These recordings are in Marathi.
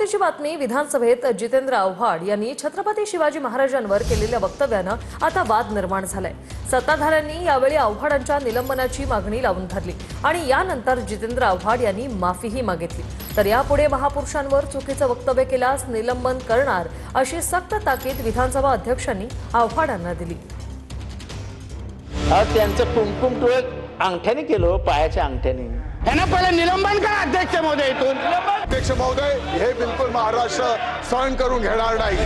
महत्त्वाची बातमी विधानसभेत जितेंद्र आव्हाड यांनी छत्रपती शिवाजी महाराजांवर केलेल्या वक्तव्यानं आता वाद निर्माण झालाय। सत्ताधाऱ्यांनी यावेळी आव्हाडांच्या निलंबनाची मागणी लावून धरली आणि यानंतर जितेंद्र आव्हाड यांनी माफीही मागितली। तर यापुढे महापुरुषांवर चुकीचं वक्तव्य केल्यास निलंबन करणार अशी सक्त ताकीद विधानसभा अध्यक्षांनी आव्हाडांना दिली। त्यांचं कुंकुम टोळक अंगठ्याने केलं, पायाच्या अंगठ्याने। यांना पहिले निलंबन करा अध्यक्ष महोदय। इथून अध्यक्ष महोदय, हे बिलकुल महाराष्ट्र सहन करून घेणार नाही।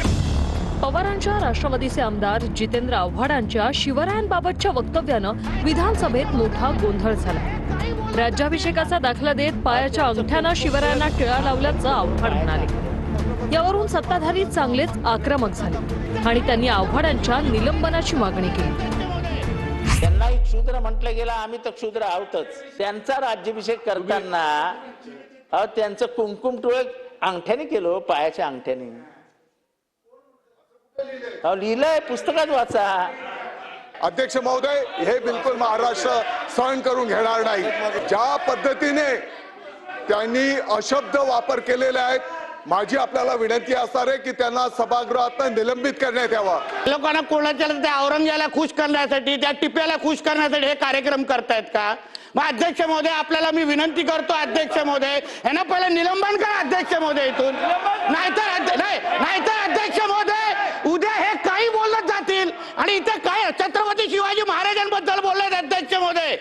पवारांच्या राष्ट्रवादीचे आमदार जितेंद्र आव्हाडांच्या शिवरायांबाबतच्या वक्तव्यानं विधानसभेत मोठा गोंधळ झाला। राज्याभिषेकाचा दाखला देत पायाच्या अंगठ्यानं शिवरायांना टिळा लावल्याचं आव्हाड म्हणाले। यावरून सत्ताधारी चांगलेच आक्रमक झाले आणि त्यांनी आव्हाडांच्या निलंबनाची मागणी केली। त्यांना एक शूद्र म्हटलं गेलं, आम्ही तर शूद्र आहोतच। त्यांचा राज्याभिषेक करताना त्यांचं कुंकुम टोळक अंगठ्याने केलं, पायाच्या अंगठ्याने। लिहिलंय, पुस्तकात वाचा। अध्यक्ष महोदय, हे बिलकुल महाराष्ट्र सहन करून घेणार नाही। ज्या पद्धतीने त्यांनी अशब्द वापर केलेले आहेत, माझी आपल्याला विनंती असणार आहे की त्यांना सभागृहात निलंबित करण्यात यावं। लोकांना कोणाच्या त्या औरंगजेबाला खुश करण्यासाठी, त्या टिप्याला खुश करण्यासाठी हे कार्यक्रम करतायत का? मग अध्यक्ष महोदय, आपल्याला मी विनंती करतो अध्यक्ष महोदय, यांना पहिले निलंबन करा अध्यक्ष महोदय। इथून नाहीतर अध्यक्ष महोदय, उद्या हे काही बोलत जातील आणि इथे काय छत्रपती शिवाजी महाराजांबद्दल बोललेत अध्यक्ष महोदय।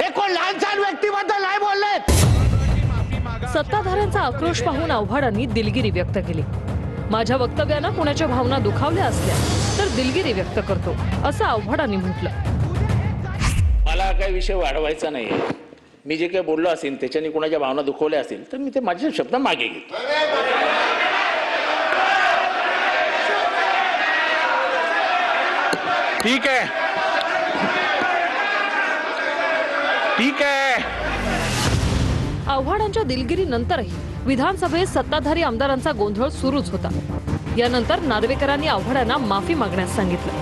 हे कोण लहानसहान व्यक्तीबद्दल नाही बोललेत। सत्ताधाऱ्यांचा आक्रोश पाहून आव्हाडांनी दिलगिरी व्यक्त केली। माझ्या वक्तव्यानं कुणाच्या भावना दुखावल्या असल्या तर दिलगिरी व्यक्त करतो, असं आव्हाडांनी म्हटलं। मला काही विषय वाढवायचा नाही। मी जे काही बोललो असेल त्याच्याने कुणाच्या भावना दुखवल्या असतील तर मी ते माझे शब्द मागे घेतो। ठीक आहे, ठीक आहे। आव्हाडांच्या दिलगिरीनंतरही विधानसभेत सत्ताधारी आमदारांचा गोंधळ सुरूच होता। यानंतर नार्वेकरांनी आव्हाडांना माफी मागण्यास सांगितलं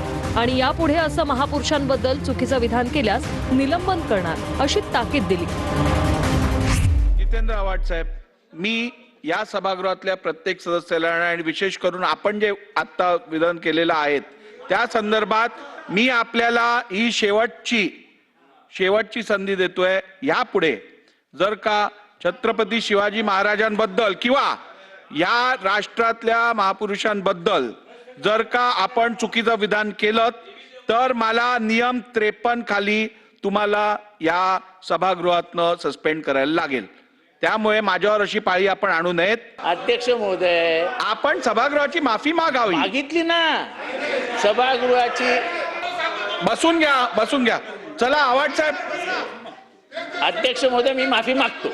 आणि यापुढे असं महापुरुषांबद्दल चुकीचं विधान केल्यास निलंबन करणार अशी ताकीद दिली। जितेंद्र आव्हाड साहेब, मी या सभागृहातल्या प्रत्येक सदस्याला आणि विशेष करून आपण जे आता विधान केलेलं आहे त्या संदर्भात मी आपल्याला ही शेवटची संधी देतोय। यापुढे जर का छत्रपती शिवाजी महाराजांबद्दल किंवा या राष्ट्रातल्या महापुरुषांबद्दल जर का आपण चुकीचं विधान केलं तर मला नियम 53 खाली तुम्हाला या सभागृहातनं सस्पेंड करायला लागेल। त्यामुळे माझ्यावर अशी पाळी आपण आणू नयेत। अध्यक्ष महोदय, आपण सभागृहाची माफी मागावी। मागितली ना सभागृहाची। बसून घ्या, बसून घ्या। चला आव्हाड साहेब। अध्यक्ष महोदय, मी माफी मागतो।